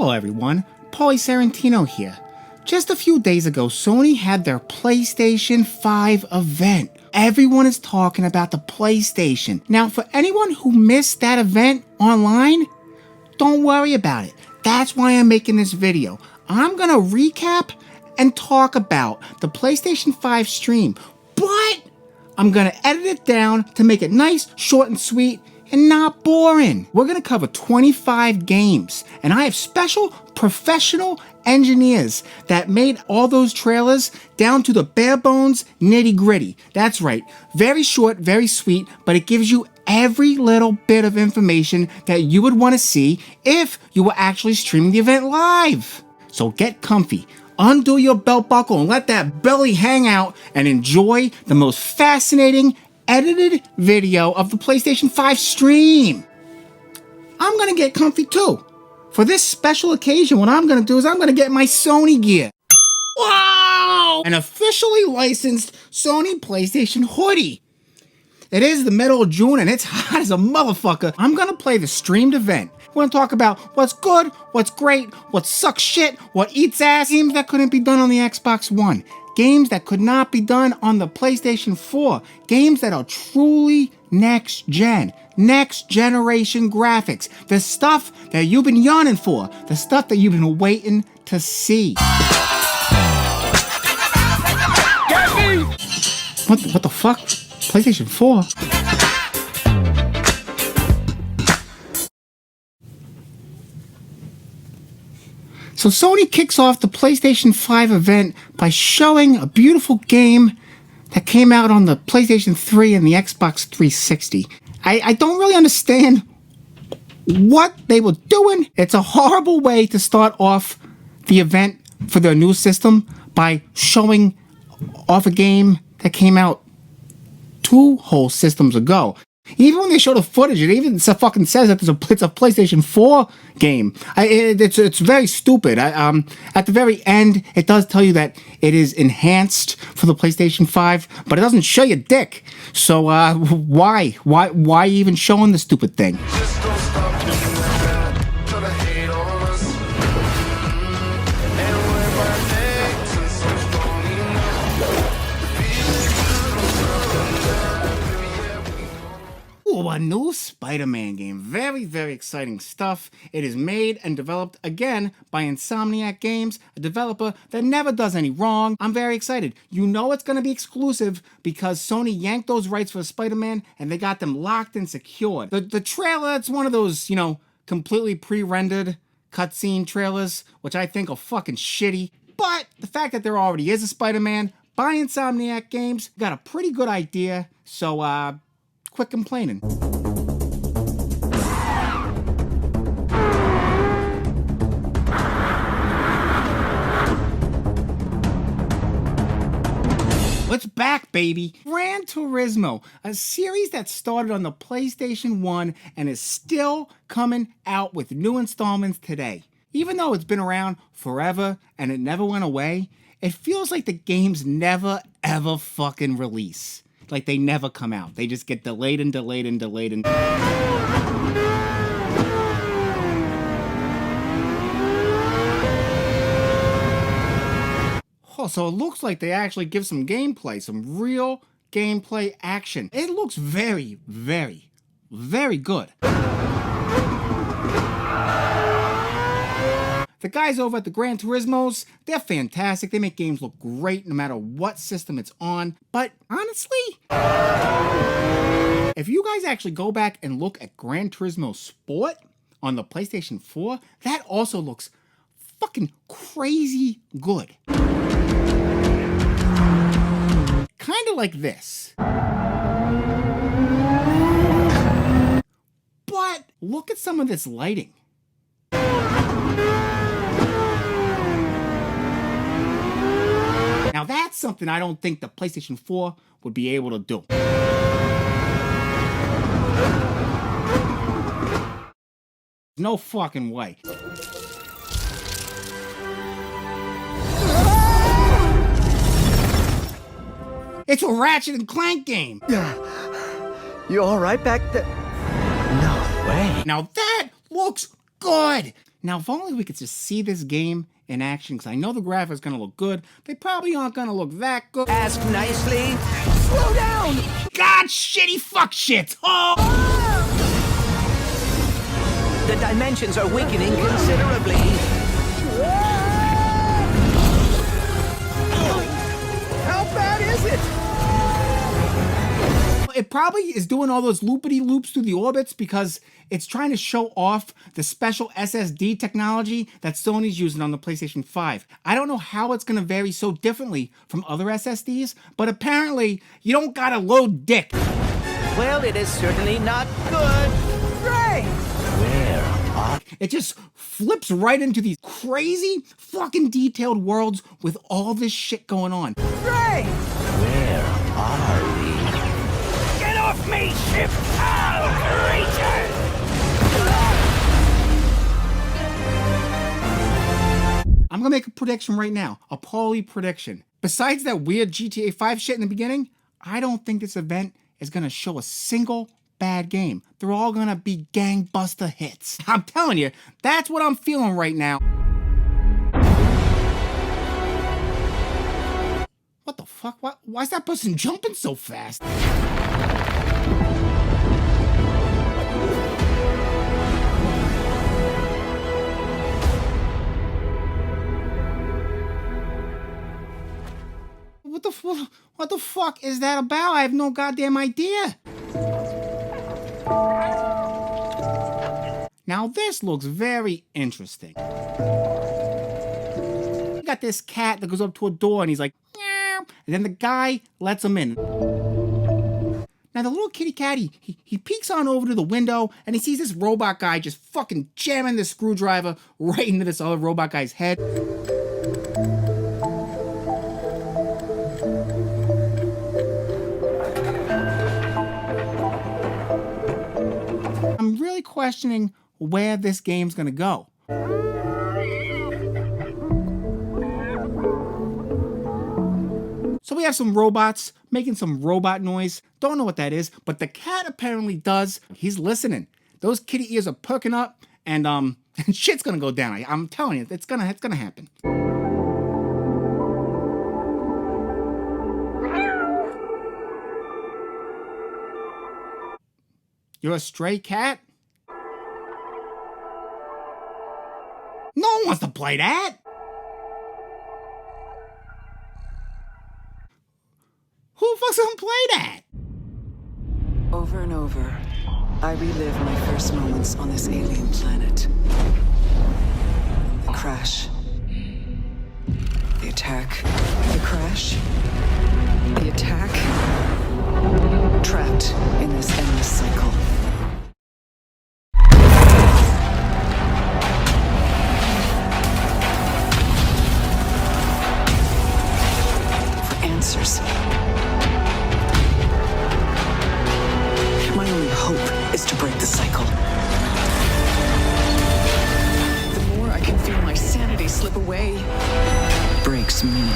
Hello everyone, Pauly here. Just a few days ago, Sony had their PlayStation 5 event. Everyone is talking about the PlayStation. Now, for anyone who missed that event online, don't worry about it. That's why I'm making this video. I'm gonna recap and talk about the PlayStation 5 stream, but I'm gonna edit it down to make it nice, short, and sweet, and not boring. We're gonna cover 25 games, and I have special professional engineers that made all those trailers down to the bare bones nitty gritty. That's right, very short, very sweet, but it gives you every little bit of information that you would want to see if you were actually streaming the event live. So get comfy, undo your belt buckle, and let that belly hang out and enjoy the most fascinating edited video of the PlayStation 5 stream. I'm gonna get comfy too. For this special occasion, what I'm gonna do is I'm gonna get my Sony gear. Wow! An officially licensed Sony PlayStation hoodie. It is the middle of June and it's hot as a motherfucker. I'm gonna play the streamed event. We're gonna talk about what's good, what's great, what sucks shit, what eats ass, games that couldn't be done on the Xbox One, games that could not be done on the PlayStation 4, games that are truly next generation graphics, the stuff that you've been yearning for, the stuff that you've been waiting to see. What the fuck? PlayStation 4? So Sony kicks off the PlayStation 5 event by showing a beautiful game that came out on the PlayStation 3 and the Xbox 360. I don't really understand what they were doing. It's a horrible way to start off the event for their new system by showing off a game that came out 2 whole systems ago. Even when they show the footage, it even fucking says that it's a PlayStation 4 game. It's very stupid. At the very end, it does tell you that it is enhanced for the PlayStation 5, but it doesn't show you dick. So why even showing the stupid thing? A new Spider-Man game. Very, very exciting stuff. It is made and developed again by Insomniac Games, a developer that never does any wrong. I'm very excited. You know it's going to be exclusive because Sony yanked those rights for Spider-Man and they got them locked and secured. The trailer, it's one of those, completely pre-rendered cutscene trailers, which I think are fucking shitty. But the fact that there already is a Spider-Man by Insomniac Games got a pretty good idea. So, quit complaining. It's back, baby. Gran Turismo, a series that started on the PlayStation 1 and is still coming out with new installments today. Even though it's been around forever and it never went away, it feels like the games never ever fucking release. Like they never come out. They just get delayed and delayed and delayed and... Oh, so it looks like they actually give some gameplay, some real gameplay action. It looks very, very, very good. The guys over at the Gran Turismos, they're fantastic. They make games look great no matter what system it's on. But honestly, if you guys actually go back and look at Gran Turismo Sport on the PlayStation 4, that also looks fucking crazy good. Kind of like this. But look at some of this lighting. Now that's something I don't think the PlayStation 4 would be able to do. No fucking way. It's a Ratchet and Clank game. You all right back there? No way. Now that looks good. Now, if only we could just see this game in action, because I know the graphics gonna look good. They probably aren't gonna look that good. Ask nicely. Slow down! God, shitty fuck shit! Oh! The dimensions are weakening considerably. How bad is it? It probably is doing all those loopity-loops through the orbits because it's trying to show off the special SSD technology that Sony's using on the PlayStation 5. I don't know how it's going to vary so differently from other SSDs, but apparently you don't gotta load dick. Well, it is certainly not good. Great! Where are... It just flips right into these crazy fucking detailed worlds with all this shit going on. Great! Where are we? Get off me, ship! Foul creature! I'm gonna make a prediction right now, a Pauly prediction. Besides that weird GTA 5 shit in the beginning, I don't think this event is gonna show a single bad game. They're all gonna be gangbuster hits. I'm telling you, that's what I'm feeling right now. What the fuck? Why is that person jumping so fast? What the fuck is that about? I have no goddamn idea. Now this looks very interesting. You got this cat that goes up to a door and he's like, meow, and then the guy lets him in. Now the little kitty cat, he peeks on over to the window and he sees this robot guy just fucking jamming the screwdriver right into this other robot guy's head. I'm really questioning where this game's gonna go. So we have some robots making some robot noise. Don't know what that is, but the cat apparently does. He's listening. Those kitty ears are perking up, and and shit's gonna go down. I'm telling you, it's gonna happen. You're a stray cat? No one wants to play that! Who the fuck's gonna play that? Over and over, I relive my first moments on this alien planet. The crash. The attack. The crash. The attack. Trapped in this endless cycle. For answers. My only hope is to break the cycle. The more I can feel my sanity slip away, breaks me.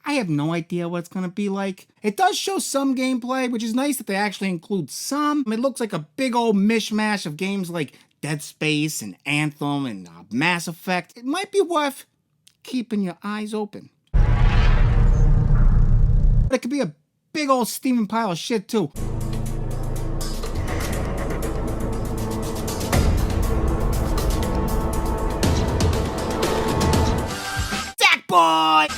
I have no idea what it's gonna be like. It does show some gameplay, which is nice that they actually include some. It looks like a big old mishmash of games like Dead Space and Anthem and Mass Effect. It might be worth keeping your eyes open. But it could be a big old steaming pile of shit too. Sackboy!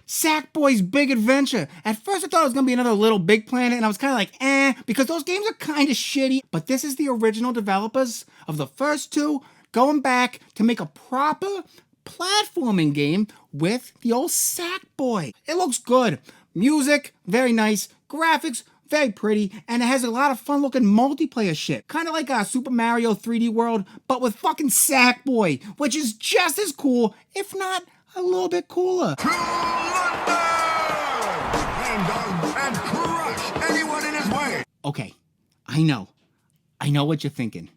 Sackboy's Big Adventure. At first I thought it was gonna be another Little Big Planet, and I was kind of like, because those games are kind of shitty. But this is the original developers of the first two going back to make a proper platforming game with the old Sackboy. It looks good. Music, very nice. Graphics, very pretty. And it has a lot of fun looking multiplayer shit. Kind of like a Super Mario 3D World, but with fucking Sackboy, which is just as cool, if not a little bit cooler. And crush anyone in his way. Okay, I know what you're thinking.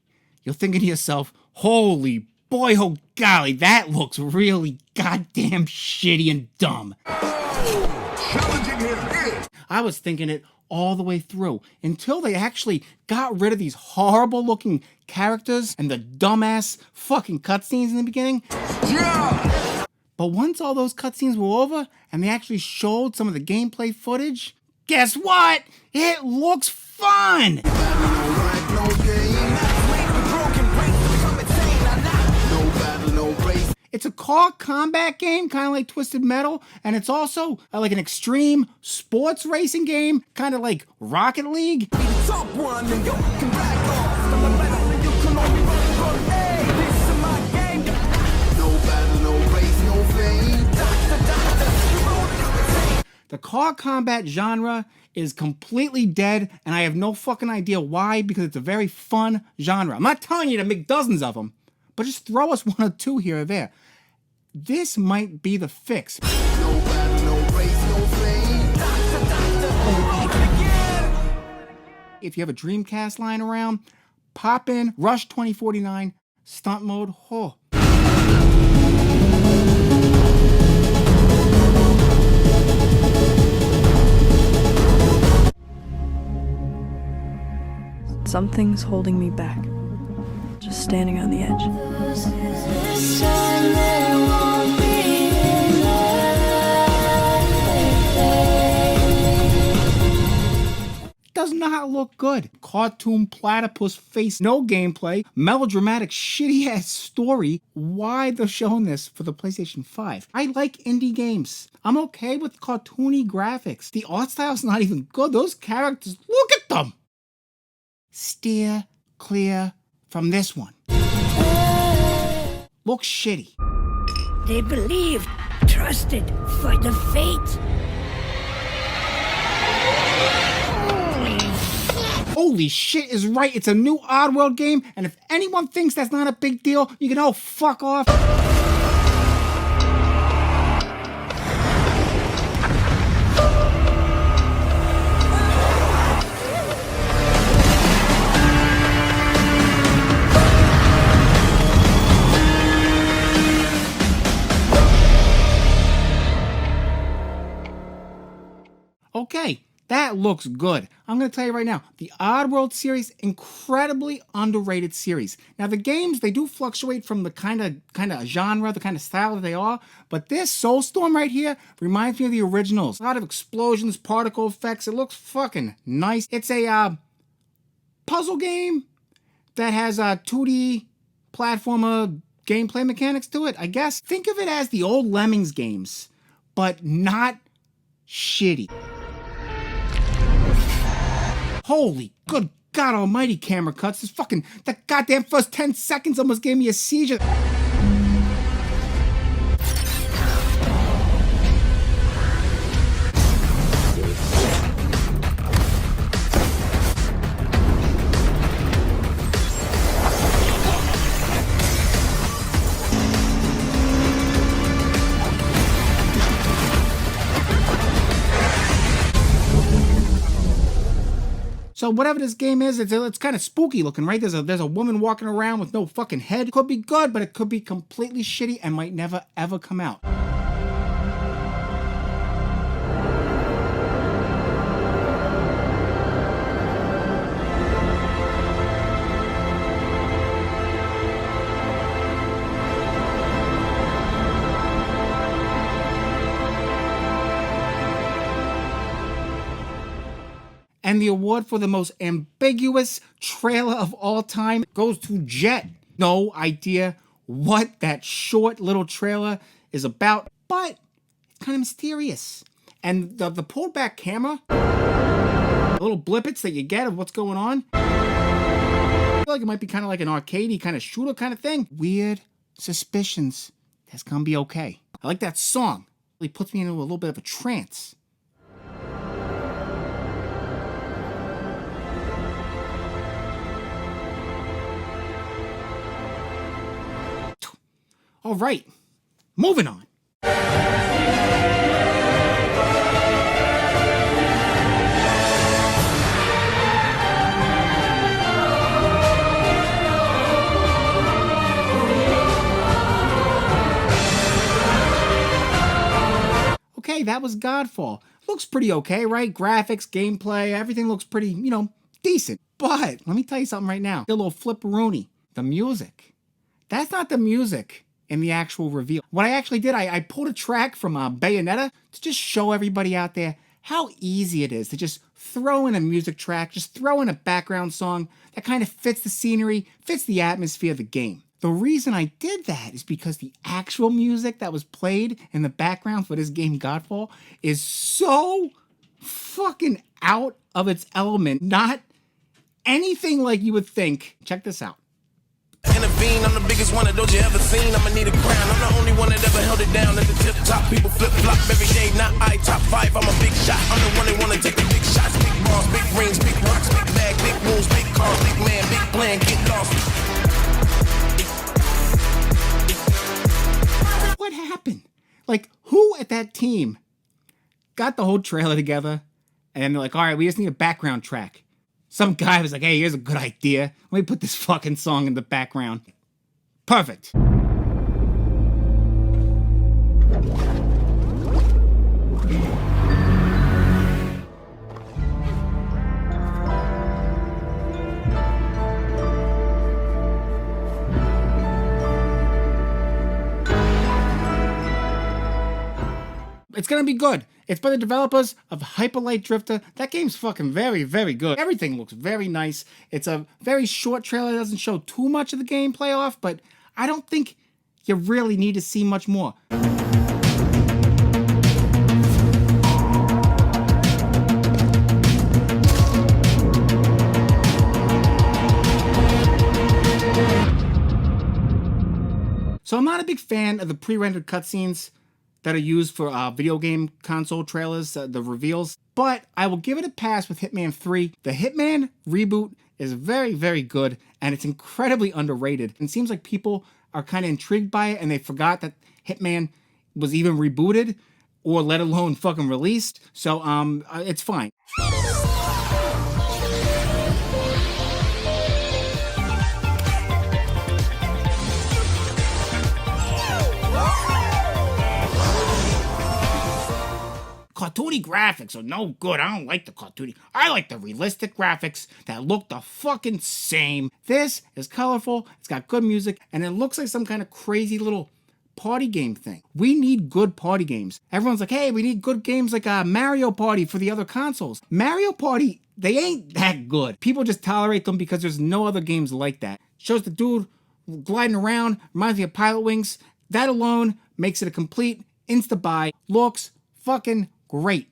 You're thinking to yourself, holy boy, oh golly, that looks really goddamn shitty and dumb. Challenging him is... I was thinking it all the way through until they actually got rid of these horrible looking characters and the dumbass fucking cutscenes in the beginning. Yeah! But once all those cutscenes were over and they actually showed some of the gameplay footage, guess what? It looks fun! It's a car combat game, kind of like Twisted Metal, and it's also like an extreme sports racing game, kind of like Rocket League. The car combat genre is completely dead, and I have no fucking idea why, because it's a very fun genre. I'm not telling you to make dozens of them, but just throw us one or two here or there. This might be the fix. If you have a Dreamcast lying around, pop in Rush 2049 Stunt Mode. Oh. Something's holding me back. Just standing on the edge. Does not look good. Cartoon platypus face, no gameplay, melodramatic shitty ass story. Why they're showing this for the PlayStation 5? I like indie games. I'm okay with cartoony graphics. The art style's not even good. Those characters, look at them! Steer clear from this one. Looks shitty. They believed, trusted for the fate. Holy shit is right, it's a new Oddworld game, and if anyone thinks that's not a big deal, you can all fuck off. Okay, that looks good. I'm going to tell you right now, the Oddworld series, incredibly underrated series. Now, the games, they do fluctuate from the kind of genre, the kind of style that they are, but this Soulstorm right here reminds me of the originals. A lot of explosions, particle effects. It looks fucking nice. It's a puzzle game that has a 2D platformer gameplay mechanics to it, I guess. Think of it as the old Lemmings games, but not shitty. Holy good God almighty camera cuts. That goddamn first 10 seconds almost gave me a seizure. So whatever this game is, it's kind of spooky looking, right? There's a woman walking around with no fucking head. Could be good, but it could be completely shitty and might never ever come out. And the award for the most ambiguous trailer of all time goes to Jet. No idea what that short little trailer is about, but it's kind of mysterious. And the pulled back camera, the little blippets that you get of what's going on, I feel like it might be kind of like an arcadey kind of shooter kind of thing. Weird suspicions that's gonna be okay. I like that song. It really puts me into a little bit of a trance. All right, moving on. okay, that was Godfall. Looks pretty okay, right? Graphics, gameplay, everything looks pretty, decent. But let me tell you something right now. A little flipperoonie. The music. That's not the music in the actual reveal. What I actually did, I pulled a track from Bayonetta to just show everybody out there how easy it is to just throw in a music track, just throw in a background song that kind of fits the scenery, fits the atmosphere of the game. The reason I did that is because the actual music that was played in the background for this game, Godfall, is so fucking out of its element. Not anything like you would think. Check this out. Intervene, I'm the biggest one of those you ever seen. I'ma need a crown. I'm the only one that ever held it down at the tip top. People flip flop every day, not I. Top 5, I'm a big shot. I'm the one that wanna take the big shots. Big balls, big rings, big rocks, big bag, big moves, big cars, big man, big plan, get lost. What happened? Like, who at that team got the whole trailer together and then they're like, all right, we just need a background track. Some guy was like, hey, here's a good idea. Let me put this fucking song in the background. Perfect. It's gonna be good. It's by the developers of Hyper Light Drifter. That game's fucking very, very good. Everything looks very nice. It's a very short trailer. It doesn't show too much of the gameplay off, but I don't think you really need to see much more. So I'm not a big fan of the pre-rendered cutscenes that are used for video game console trailers, the reveals. But I will give it a pass with Hitman 3. The Hitman reboot is very, very good, and it's incredibly underrated. It seems like people are kind of intrigued by it, and they forgot that Hitman was even rebooted, or let alone fucking released. So it's fine. Cartoony graphics are no good. I don't like the cartoony. I like the realistic graphics that look the fucking same. This is colorful, it's got good music, and it looks like some kind of crazy little party game thing. We need good party games. Everyone's like, hey, we need good games like Mario Party for the other consoles. Mario Party, they ain't that good. People just tolerate them because there's no other games like that. Shows the dude gliding around, reminds me of Pilot Wings. That alone makes it a complete insta-buy. Looks fucking great.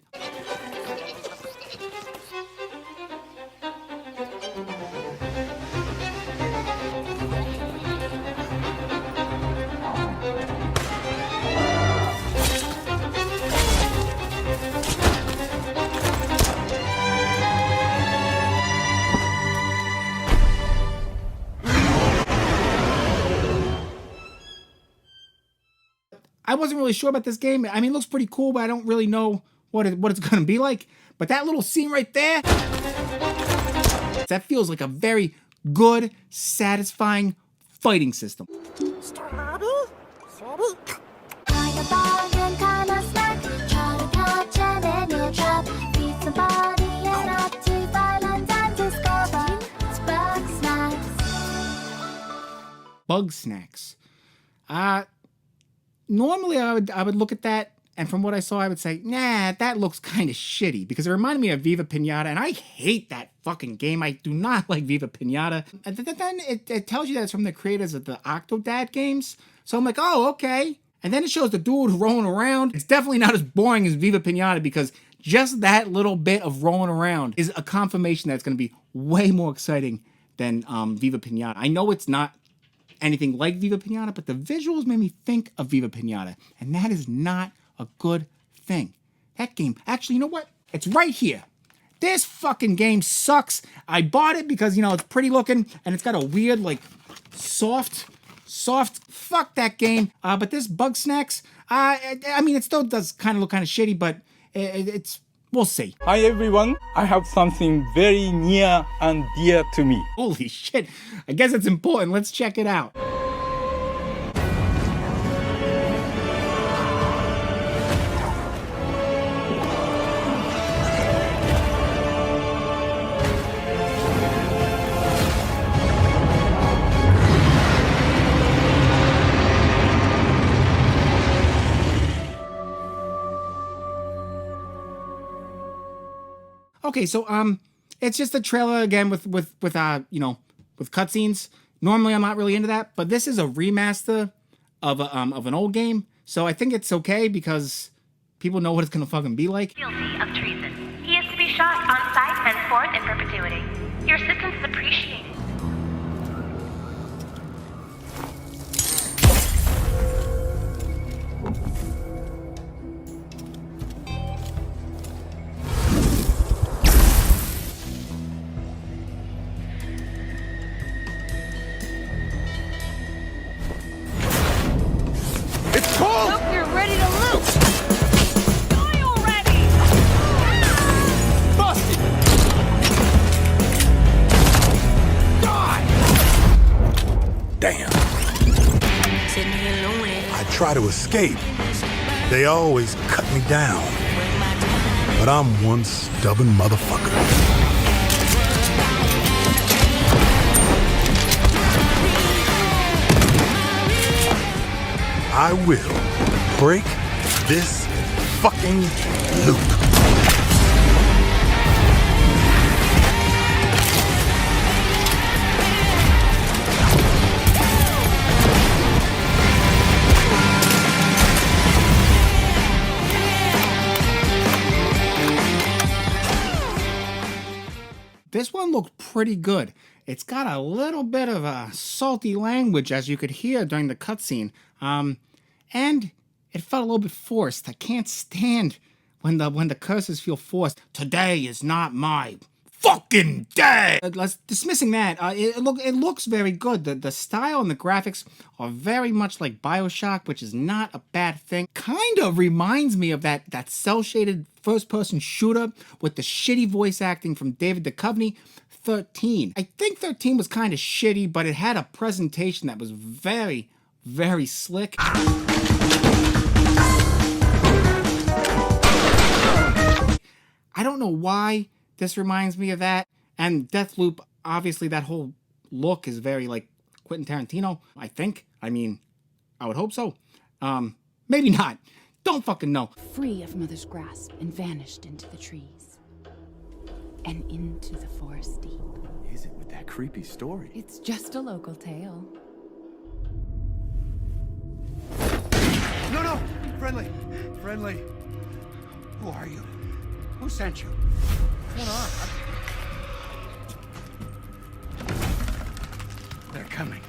I wasn't really sure about this game. I mean, it looks pretty cool, but I don't really know what it's going to be like. But that little scene right there, that feels like a very good, satisfying fighting system. Bug snacks. Normally I would look at that, and from what I saw, I would say, nah, that looks kind of shitty, because it reminded me of Viva Pinata, and I hate that fucking game. I do not like Viva Pinata. And then it tells you that it's from the creators of the Octodad games, so I'm like, oh, okay. And then it shows the dude rolling around. It's definitely not as boring as Viva Pinata, because just that little bit of rolling around is a confirmation that it's going to be way more exciting than Viva Pinata. I know it's not anything like Viva Pinata, but the visuals made me think of Viva Pinata, and that is not a good thing. That game, actually, you know what? It's right here. This fucking game sucks. I bought it because, it's pretty looking, and it's got a weird, like, soft, fuck that game. But this Bug Snacks, I mean, it still does kind of look kind of shitty, but it's, we'll see. Hi everyone, I have something very near and dear to me. Holy shit, I guess it's important. Let's check it out. Okay, so it's just a trailer again with cutscenes. Normally, I'm not really into that, but this is a remaster of an old game, so I think it's okay because people know what it's gonna fucking be like. Guilty of treason. He is to be shot on sight henceforth in perpetuity. Your assistance is appreciated. It's cold! Hope you're ready to loot! Die already! Busted! Die! Damn. Sitting here lonely. I try to escape. They always cut me down. But I'm one stubborn motherfucker. I will break this fucking loop. This one looked pretty good. It's got a little bit of a salty language, as you could hear during the cutscene. And it felt a little bit forced. I can't stand when the curses feel forced. Today is not my fucking day. Dismissing that, it looks very good. The style and the graphics are very much like BioShock, which is not a bad thing. Kind of reminds me of that cel-shaded first-person shooter with the shitty voice acting from David Duchovny, 13. I think 13 was kind of shitty, but it had a presentation that was very, very slick. I don't know why this reminds me of that. And Deathloop, obviously that whole look is very like Quentin Tarantino, I think. I mean, I would hope so. Maybe not. Don't fucking know. Free of Mother's grasp and vanished into the trees. And into the forest deep. Is it with that creepy story? It's just a local tale. No! Friendly! Friendly! Who are you? Who sent you? What's going on? They're coming.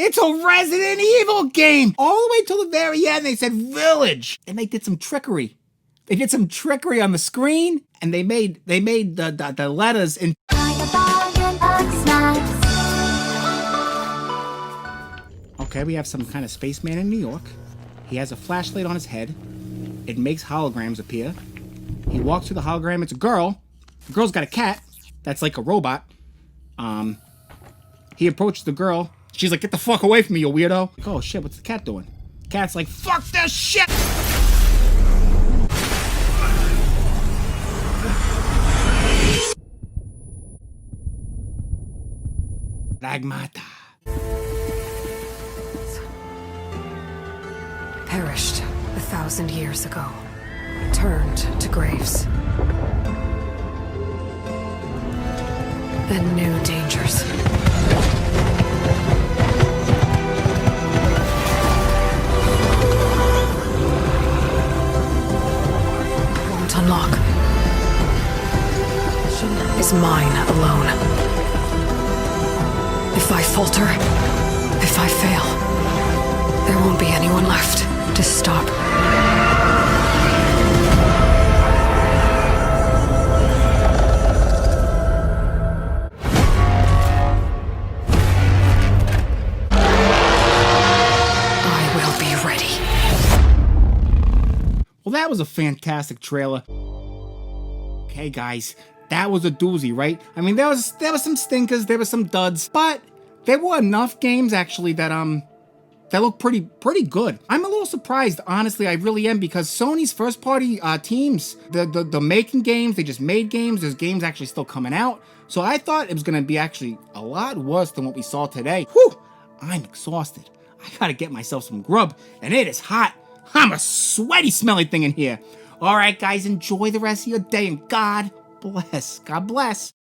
It's a Resident Evil game! All the way till the very end, they said village! And they did some trickery. They did some trickery on the screen, and they made the letters in. Okay, we have some kind of spaceman in New York. He has a flashlight on his head. It makes holograms appear. He walks through the hologram, it's a girl. The girl's got a cat that's like a robot. He approaches the girl. She's like, get the fuck away from me, you weirdo. Like, oh shit, what's the cat doing? Cat's like, fuck this shit! Ragmata. Perished 1,000 years ago. Turned to graves. And new dangers. Won't unlock. Is mine alone. If I falter, if I fail, there won't be anyone left to stop. I will be ready. Well, that was a fantastic trailer. Okay, guys, that was a doozy, right? I mean, there was some stinkers, there were some duds, but there were enough games actually that look pretty good. I'm a little surprised, honestly, I really am, because Sony's first party teams, the making games, they just made games, there's games actually still coming out. So I thought it was gonna be actually a lot worse than what we saw today. Whew, I'm exhausted. I gotta get myself some grub, and it is hot. I'm a sweaty, smelly thing in here. All right, guys, enjoy the rest of your day, and God bless. God bless.